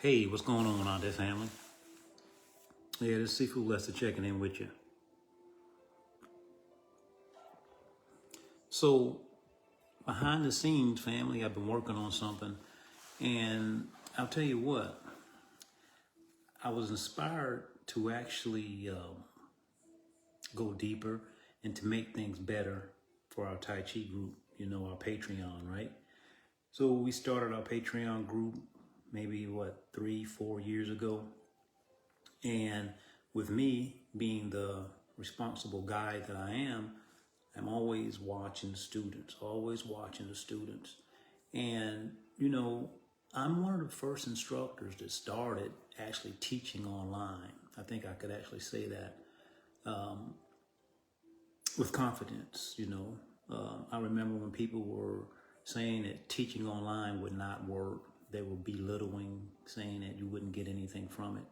Hey, what's going on out there, family? Yeah, this Seafood Lester checking in with you. So, behind the scenes, family, I've been working on something, and I'll tell you what, I was inspired to actually go deeper and to make things better for our Tai Chi group, our Patreon, right? So, we started our Patreon group maybe, 3-4 years ago. And with me being the responsible guy that I am, I'm always watching the students, And, I'm one of the first instructors that started actually teaching online. I think I could actually say that with confidence. I remember when people were saying that teaching online would not work. They were belittling, saying that you wouldn't get anything from it.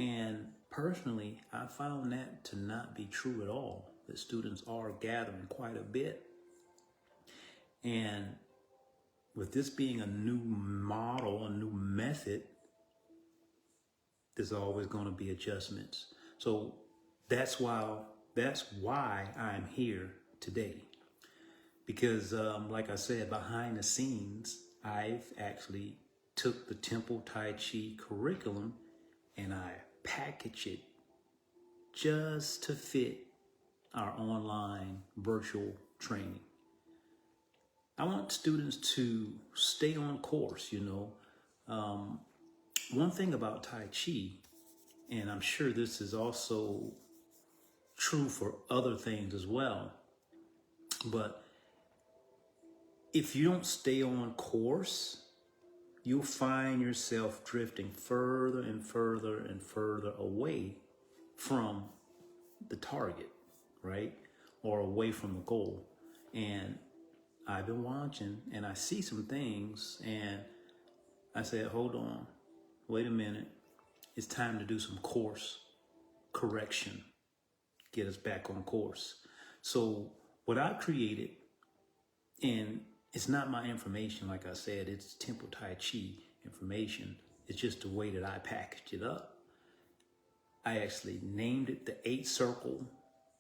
And personally, I found that to not be true at all. The students are gathering quite a bit. And with this being a new model, a new method, there's always going to be adjustments. So that's why I'm here today. Because like I said, behind the scenes, I've actually took the Temple Tai Chi curriculum and I package it just to fit our online virtual training. I want students to stay on course, One thing about Tai Chi, and I'm sure this is also true for other things as well, but if you don't stay on course, you'll find yourself drifting further and further and further away from the target, right? Or away from the goal. And I've been watching and I see some things and I said, hold on, wait a minute. It's time to do some course correction, get us back on course. So what I created, and it's not my information, like I said, it's Temple Tai Chi information. It's just the way that I packaged it up. I actually named it the 8-circle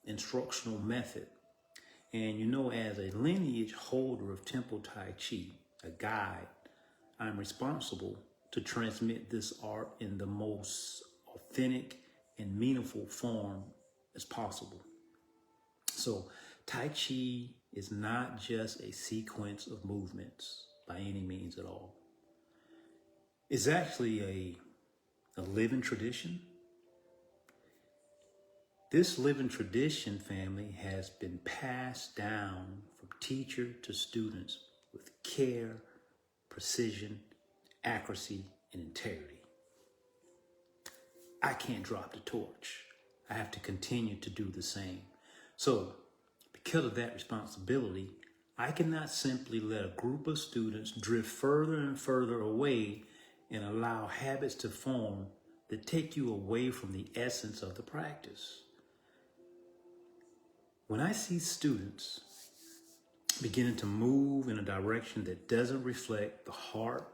instructional method. And as a lineage holder of Temple Tai Chi, a guide, I'm responsible to transmit this art in the most authentic and meaningful form as possible. So Tai Chi is not just a sequence of movements by any means at all. It's actually a living tradition. This living tradition, family, has been passed down from teacher to students with care, precision, accuracy, and integrity. I can't drop the torch. I have to continue to do the same. So, because of that responsibility, I cannot simply let a group of students drift further and further away and allow habits to form that take you away from the essence of the practice. When I see students beginning to move in a direction that doesn't reflect the heart,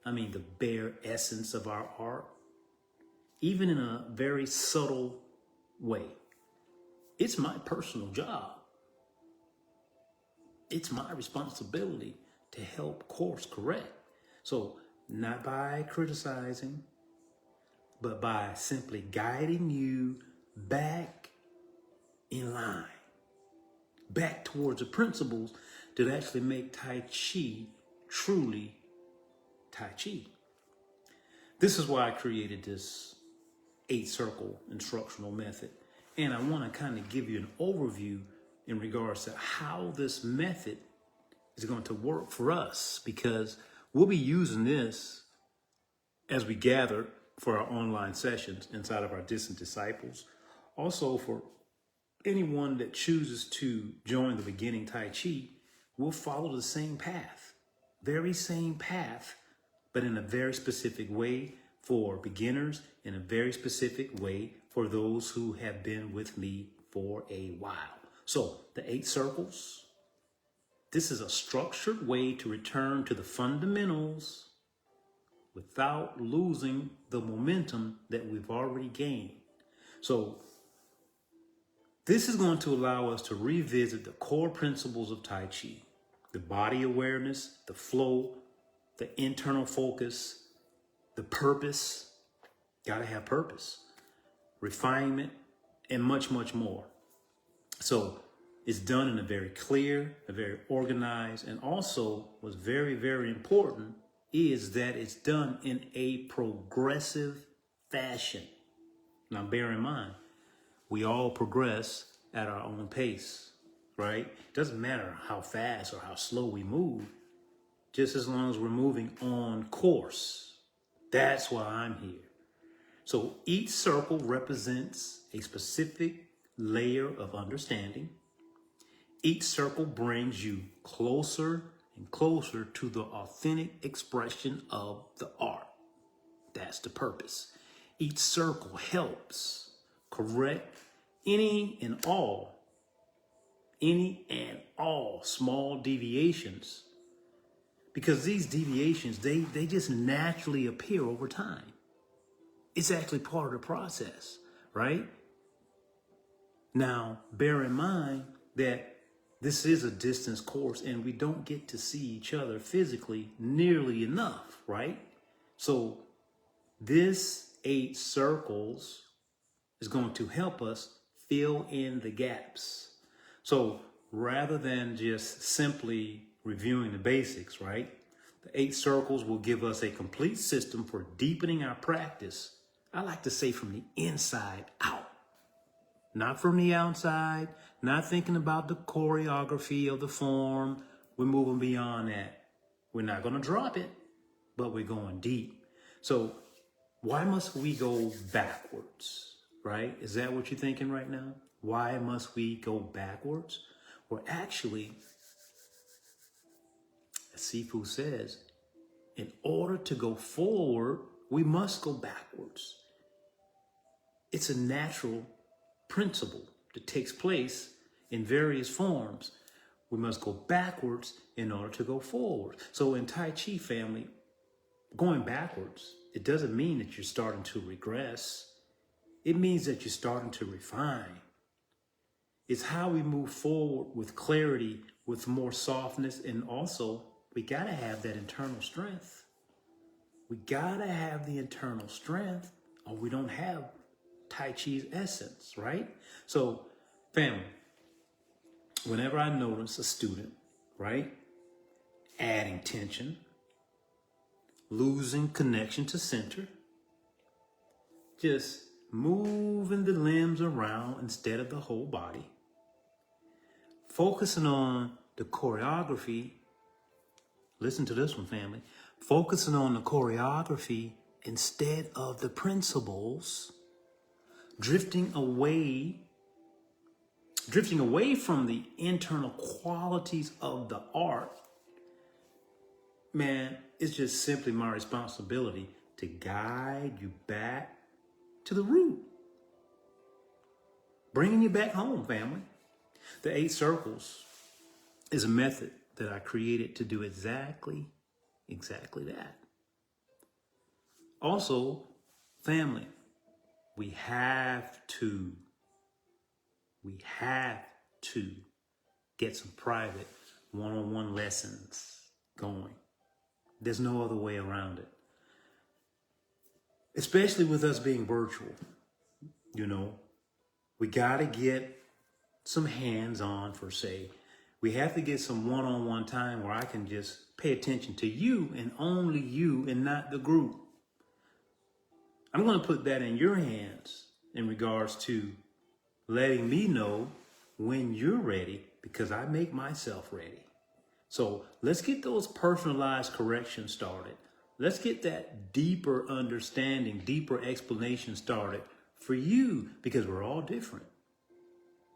the bare essence of our art, even in a very subtle way, it's my personal job. It's my responsibility to help course correct. So not by criticizing, but by simply guiding you back in line, back towards the principles that actually make Tai Chi truly Tai Chi. This is why I created this 8-circle instructional method. And I want to kind of give you an overview in regards to how this method is going to work for us, because we'll be using this as we gather for our online sessions inside of our Distant Disciples. Also, for anyone that chooses to join the beginning Tai Chi, we'll follow the same path, very same path, but in a very specific way for beginners, in a very specific way for those who have been with me for a while. So the 8 circles, this is a structured way to return to the fundamentals without losing the momentum that we've already gained. So this is going to allow us to revisit the core principles of Tai Chi: the body awareness, the flow, the internal focus, the purpose. Gotta have purpose, refinement, and much, much more. So it's done in a very clear, a very organized, and also what's very, very important is that it's done in a progressive fashion. Now, bear in mind, we all progress at our own pace, right? It doesn't matter how fast or how slow we move, just as long as we're moving on course. That's why I'm here. So each circle represents a specific layer of understanding. Each circle brings you closer and closer to the authentic expression of the art. That's the purpose. Each circle helps correct any and all small deviations, because these deviations, they just naturally appear over time. It's actually part of the process, right? Now, bear in mind that this is a distance course and we don't get to see each other physically nearly enough, right? So this 8 circles is going to help us fill in the gaps. So rather than just simply reviewing the basics, right? The 8 circles will give us a complete system for deepening our practice. I like to say from the inside out, not from the outside, not thinking about the choreography of the form. We're moving beyond that. We're not going to drop it, but we're going deep. So why must we go backwards, right? Is that what you're thinking right now? Why must we go backwards? Well, actually, as Sifu says, in order to go forward, we must go backwards. It's a natural principle that takes place in various forms. We must go backwards in order to go forward. So in Tai Chi, family, going backwards, it doesn't mean that you're starting to regress. It means that you're starting to refine. It's how we move forward with clarity, with more softness, and also we gotta have that internal strength. We gotta have the internal strength, or we don't have Tai Chi's essence, right? So, family, whenever I notice a student, right, adding tension, losing connection to center, just moving the limbs around instead of the whole body, focusing on the choreography. Listen to this one, family. Focusing on the choreography instead of the principles, drifting away from the internal qualities of the art. Man, it's just simply my responsibility to guide you back to the root, bringing you back home, family. The 8 circles is a method that I created to do exactly that. Also, family, we have to get some private one-on-one lessons going. There's no other way around it. Especially with us being virtual, we got to get some hands-on per se. We have to get some one-on-one time where I can just pay attention to you and only you and not the group. I'm going to put that in your hands in regards to letting me know when you're ready, because I make myself ready. So let's get those personalized corrections started. Let's get that deeper understanding, deeper explanation started for you, because we're all different,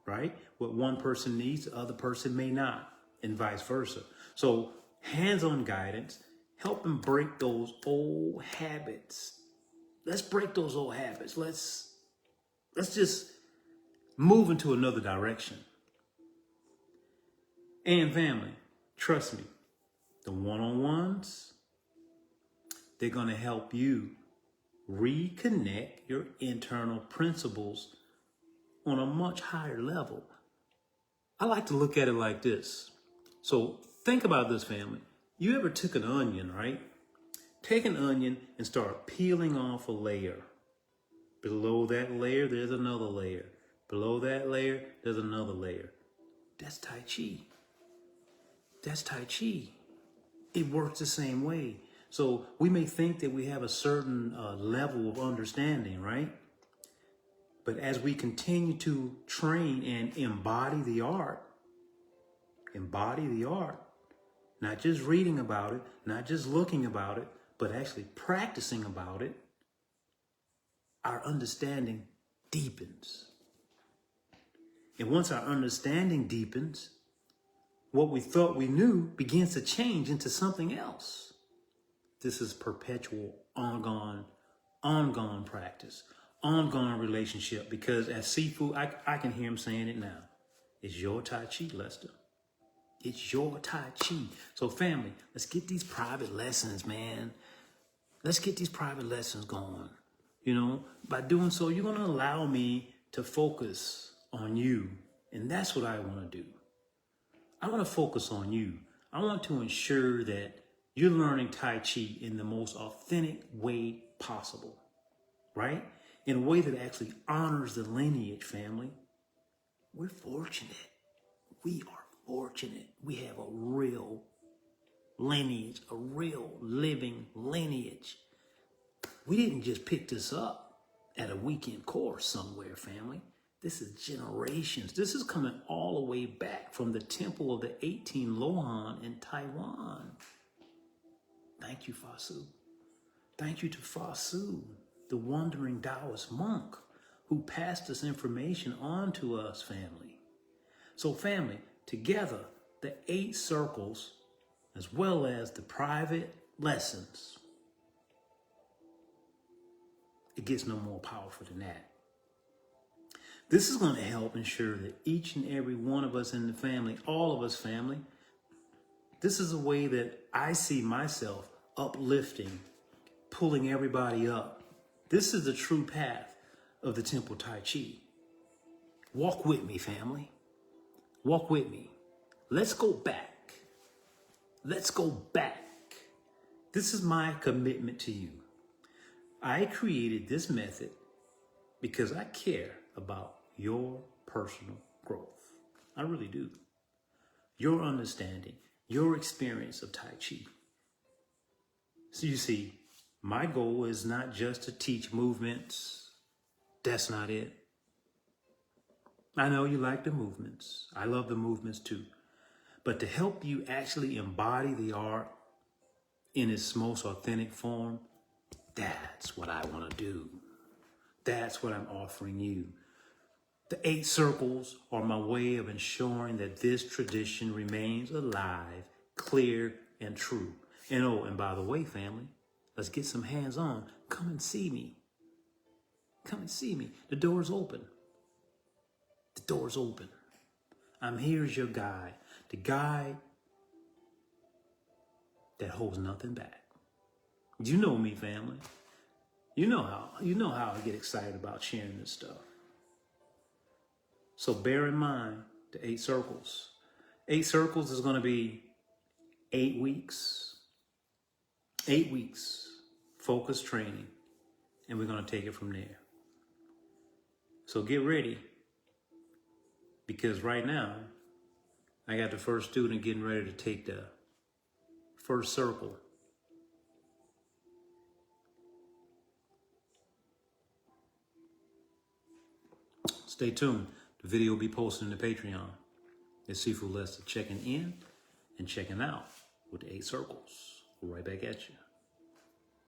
right? What one person needs, the other person may not, and vice versa. So hands-on guidance, help them break those old habits. Let's break those old habits. Let's just move into another direction. And family, trust me, the one-on-ones, They're going to help you reconnect your internal principles on a much higher level. I like to look at it like this. So think about this, family. You ever took an onion, right? Take an onion and start peeling off a layer. Below that layer, there's another layer. Below that layer, there's another layer. That's Tai Chi. That's Tai Chi. It works the same way. So we may think that we have a certain level of understanding, right? But as we continue to train and embody the art, not just reading about it, not just looking about it, but actually practicing about it, our understanding deepens. And once our understanding deepens, what we thought we knew begins to change into something else. This is perpetual, ongoing practice, ongoing relationship. Because as Sifu, I can hear him saying it now. It's your Tai Chi, Lester. It's your Tai Chi. So family, let's get these private lessons, man. Let's get these private lessons going. You know, by doing so, you're going to allow me to focus on you. And that's what I want to do. I want to focus on you. I want to ensure that you're learning Tai Chi in the most authentic way possible, right? In a way that actually honors the lineage, family. We're fortunate. We are fortunate. We have a real lineage, a real living lineage. We didn't just pick this up at a weekend course somewhere, family. This is generations. This is coming all the way back from the temple of the 18 Lohan in Taiwan. Thank you, Fasu. Thank you to Fasu, the wandering Taoist monk who passed this information on to us, family. So family, together, the 8 circles, as well as the private lessons, it gets no more powerful than that. This is going to help ensure that each and every one of us in the family, all of us family, this is a way that I see myself uplifting, pulling everybody up. This is the true path of the Temple Tai Chi. Walk with me, family. Walk with me. Let's go back. Let's go back. This is my commitment to you. I created this method because I care about your personal growth. I really do. Your understanding, your experience of Tai Chi. So you see, my goal is not just to teach movements. That's not it. I know you like the movements. I love the movements too. But to help you actually embody the art in its most authentic form, that's what I want to do. That's what I'm offering you. The 8 circles are my way of ensuring that this tradition remains alive, clear, and true. And oh, and by the way, family, let's get some hands-on. Come and see me. Come and see me. The door's open. The door's open. I'm here as your guide. The guide that holds nothing back. You know me, family. You know how I get excited about sharing this stuff. So bear in mind the 8 circles. 8 circles is going to be 8 weeks. 8 weeks, focused training, and we're going to take it from there. So get ready, because right now, I got the first student getting ready to take the first circle. Stay tuned. The video will be posted in the Patreon. It's Sifu Lester checking in and checking out with the 8 circles. We're right back at you.